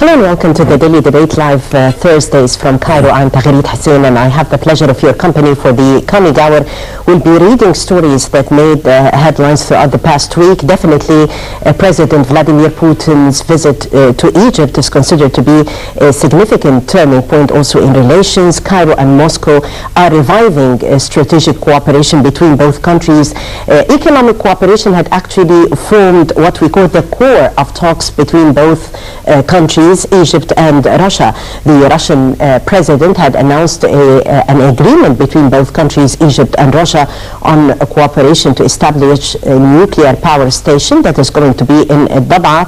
Hello and welcome to the Daily Debate Live Thursdays from Cairo. I'm Tagreed, Hussein, and I have the pleasure of your company for the coming hour. We'll be reading stories that made headlines throughout the past week. Definitely, President Vladimir Putin's visit to Egypt is considered to be a significant turning point also in relations. Cairo and Moscow are reviving strategic cooperation between both countries. Economic cooperation had actually formed what we call the core of talks between both countries, Egypt and Russia. The Russian president had announced an agreement between both countries, Egypt and Russia, on a cooperation to establish a nuclear power station that is going to be in Dab'a,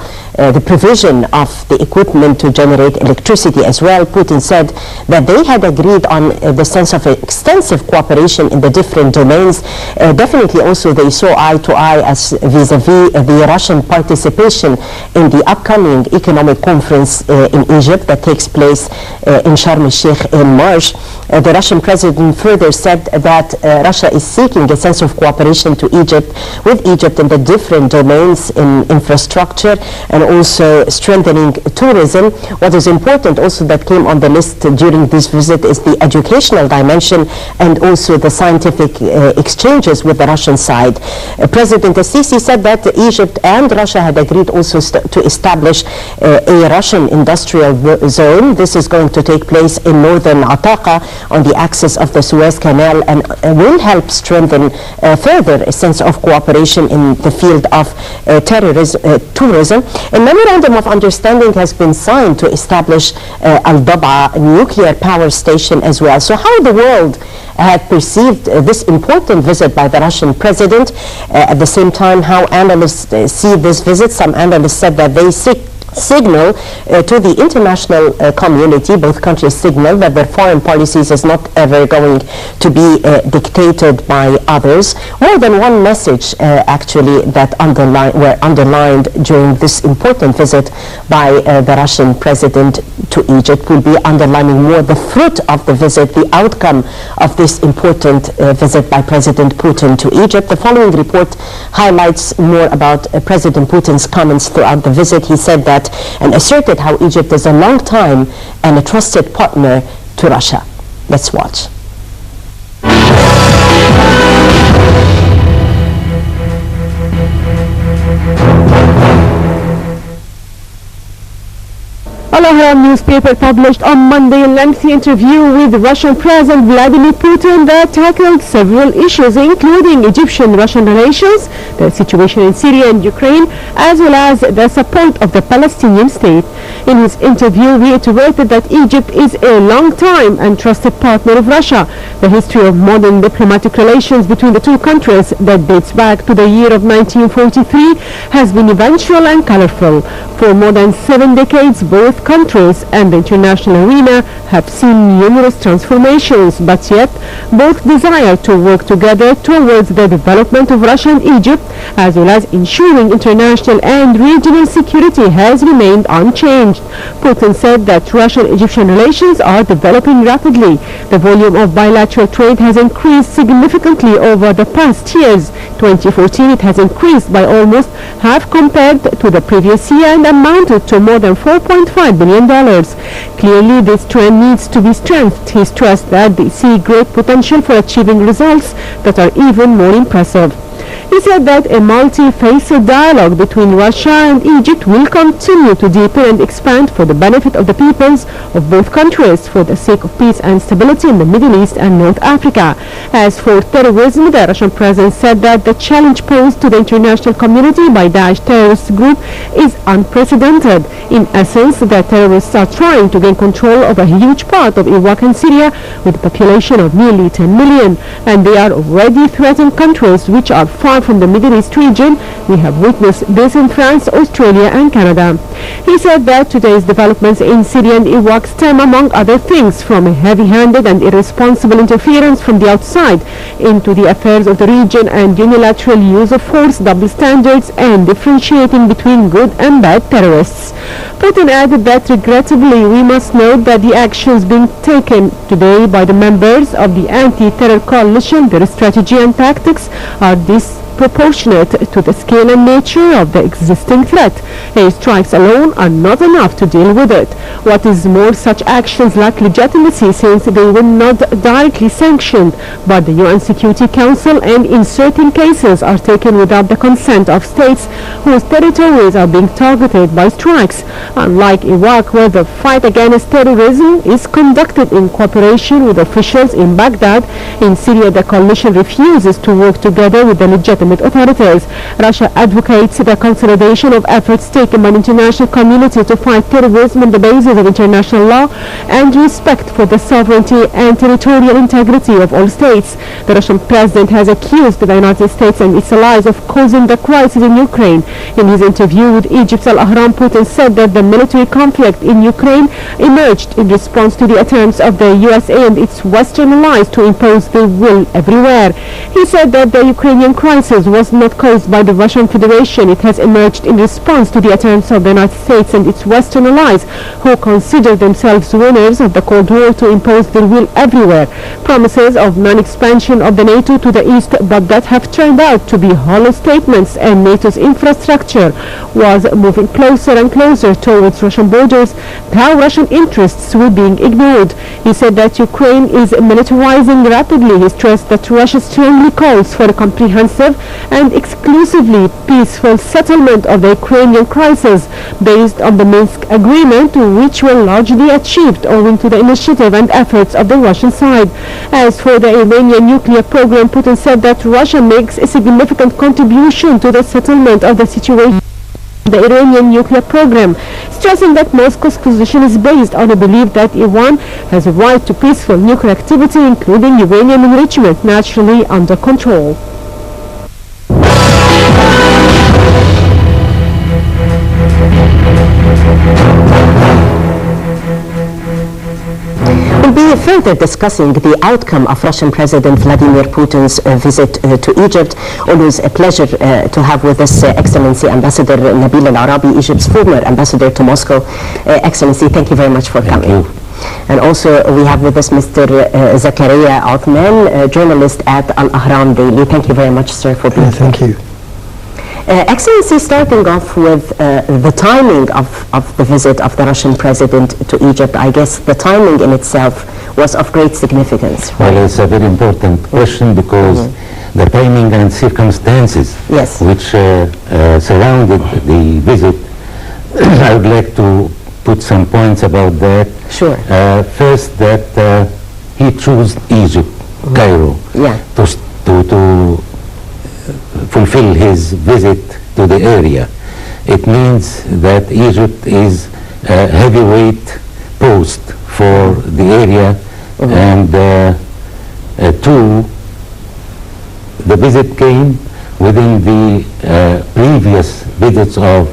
the provision of the equipment to generate electricity as well. Putin said that they had agreed on the sense of extensive cooperation in the different domains. Definitely also they saw eye to eye as vis-a-vis the Russian participation in the upcoming economic conference in Egypt that takes place in Sharm el-Sheikh in March. The Russian president further said that Russia is seeking a sense of cooperation with Egypt in the different domains in infrastructure and also strengthening tourism. What is important also that came on the list during this visit is the educational dimension and also the scientific exchanges with the Russian side. President Sisi said that Egypt and Russia had agreed also to establish a Russian industrial zone. This is going to take place in northern Ataqa on the axis of the Suez Canal and will help strengthen further a sense of cooperation in the field of tourism. A memorandum of understanding has been signed to establish Al Dab'a nuclear power station as well. So how the world had perceived this important visit by the Russian president, at the same time how analysts see this visit. Some analysts said that they signal to the international community, both countries signal that their foreign policies is not ever going to be dictated by others. More than one message actually that were underlined during this important visit by the Russian president to Egypt. Will be underlining more the fruit of the visit, the outcome of this important visit by President Putin to Egypt. The following report highlights more about President Putin's comments throughout the visit. He said that and asserted how Egypt is a long time and a trusted partner to Russia. Let's watch. Al newspaper published on Monday a lengthy interview with Russian President Vladimir Putin that tackled several issues, including Egyptian-Russian relations, the situation in Syria and Ukraine, as well as the support of the Palestinian state. In his interview, he reiterated that Egypt is a long-time and trusted partner of Russia. The history of modern diplomatic relations between the two countries that dates back to the year of 1943 has been eventual and colorful. For more than 7 decades, both countries and the international arena have seen numerous transformations, but yet both desire to work together towards the development of Russia and Egypt, as well as ensuring international and regional security has remained unchanged. Putin said that Russian-Egyptian relations are developing rapidly. The volume of bilateral trade has increased significantly over the past years. 2014 it has increased by almost half compared to the previous year and amounted to more than $4.5 billion. Clearly, this trend needs to be strengthened. He stressed that they see great potential for achieving results that are even more impressive. He said that a multi-faceted dialogue between Russia and Egypt will continue to deepen and expand for the benefit of the peoples of both countries for the sake of peace and stability in the Middle East and North Africa. As for terrorism, the Russian president said that the challenge posed to the international community by Daesh terrorist group is unprecedented. In essence, the terrorists are trying to gain control of a huge part of Iraq and Syria with a population of nearly 10 million, and they are already threatening countries which are far from the Middle East region. We have witnessed this in France, Australia and Canada. He said that today's developments in Syria and Iraq stem, among other things, from a heavy-handed and irresponsible interference from the outside into the affairs of the region and unilateral use of force, double standards and differentiating between good and bad terrorists. Putin added that regrettably we must note that the actions being taken today by the members of the anti-terror coalition, their strategy and tactics are proportionate to the scale and nature of the existing threat. Airstrikes alone are not enough to deal with it. What is more, such actions lack legitimacy since they were not directly sanctioned by the UN Security Council and in certain cases are taken without the consent of states whose territories are being targeted by strikes. Unlike Iraq, where the fight against terrorism is conducted in cooperation with officials in Baghdad, in Syria the coalition refuses to work together with the legitimate authorities. Russia advocates the consolidation of efforts taken by the international community to fight terrorism on the basis of international law and respect for the sovereignty and territorial integrity of all states. The Russian president has accused the United States and its allies of causing the crisis in Ukraine. In his interview with Egypt's Al-Ahram, Putin said that the military conflict in Ukraine emerged in response to the attempts of the USA and its Western allies to impose their will everywhere. He said that the Ukrainian crisis was not caused by the Russian Federation. It has emerged in response to the attempts of the United States and its Western allies, who consider themselves winners of the Cold War, to impose their will everywhere. Promises of non-expansion of the NATO to the east, but that have turned out to be hollow statements, and NATO's infrastructure was moving closer and closer towards Russian borders. How Russian interests were being ignored. He said that Ukraine is militarizing rapidly. He stressed that Russia strongly calls for a comprehensive and exclusively peaceful settlement of the Ukrainian crisis based on the Minsk agreement, which were largely achieved owing to the initiative and efforts of the Russian side. As for the Iranian nuclear program, Putin said that Russia makes a significant contribution to the settlement of the situation. The Iranian nuclear program, stressing that Moscow's position is based on a belief that Iran has a right to peaceful nuclear activity, including uranium enrichment, naturally under control. We'll be further discussing the outcome of Russian President Vladimir Putin's visit to Egypt. Always a pleasure to have with us Excellency Ambassador Nabil Al Orabi, Egypt's former ambassador to Moscow. Excellency, thank you very much for coming. And also we have with us Mr. Zakaria Osman, journalist at Al-Ahram Daily. Thank you very much, sir, for being here. Thank you. Excellency, starting off with the timing of the visit of the Russian president to Egypt, I guess the timing in itself was of great significance. Right? Well, it's a very important question because the timing and circumstances which surrounded the visit, I would like to put some points about that. Sure. First, that he chose Egypt, Cairo, to fulfill his visit to the area. It means that Egypt is a heavyweight post for the area, and two, the visit came within the previous visits of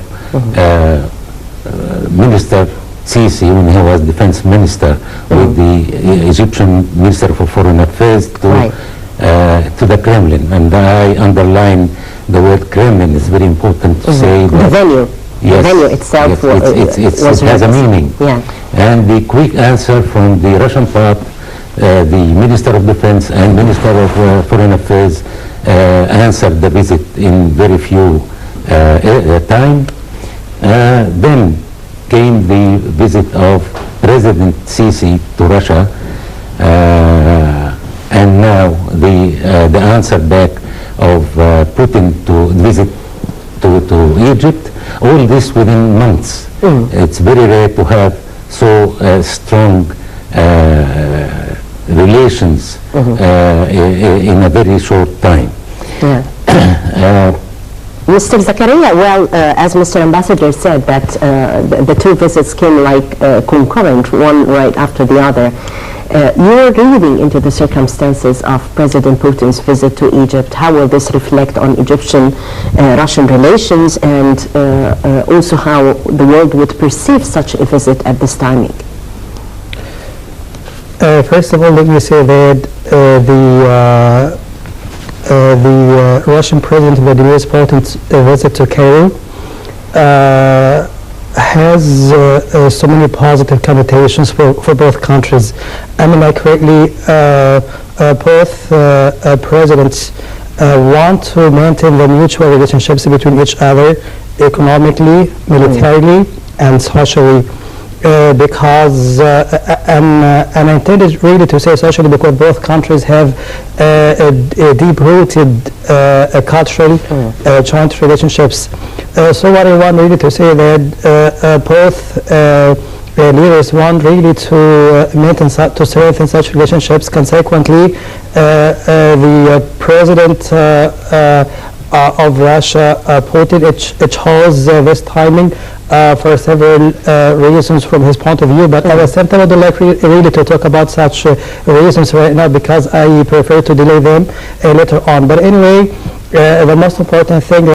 Minister Sisi, when he was defense minister, with the Egyptian Minister for Foreign Affairs to the Kremlin. And I underline the word Kremlin. It's very important to say that the venue. Yes, the venue itself it has a meaning. Yeah. And the quick answer from the Russian part, the Minister of Defense and Minister of Foreign Affairs answered the visit in very few time. Then came the visit of President Sisi to Russia, and now the answer back of Putin to visit to Egypt. All this within months. It's very rare to have so strong relations in a very short time. Mr. Zakaria, well, as Mr. Ambassador said, that the two visits came like concurrent, one right after the other. You're reading into the circumstances of President Putin's visit to Egypt. How will this reflect on Egyptian-Russian relations, and also how the world would perceive such a visit at this timing? First of all, let me say that the Russian President Vladimir Putin's visit to Cairo has so many positive connotations for both countries. I mean, correctly, both presidents want to maintain the mutual relationships between each other economically, militarily, and socially. Because and I intended really to say socially because both countries have a deep-rooted cultural joint relationships. So what I want really to say that both leaders want really to maintain to strengthen such relationships. Consequently, the president of Russia, Putin, it chose this timing for several reasons from his point of view, but at the same time I would like really to talk about such reasons right now because I prefer to delay them later on. But anyway, the most important thing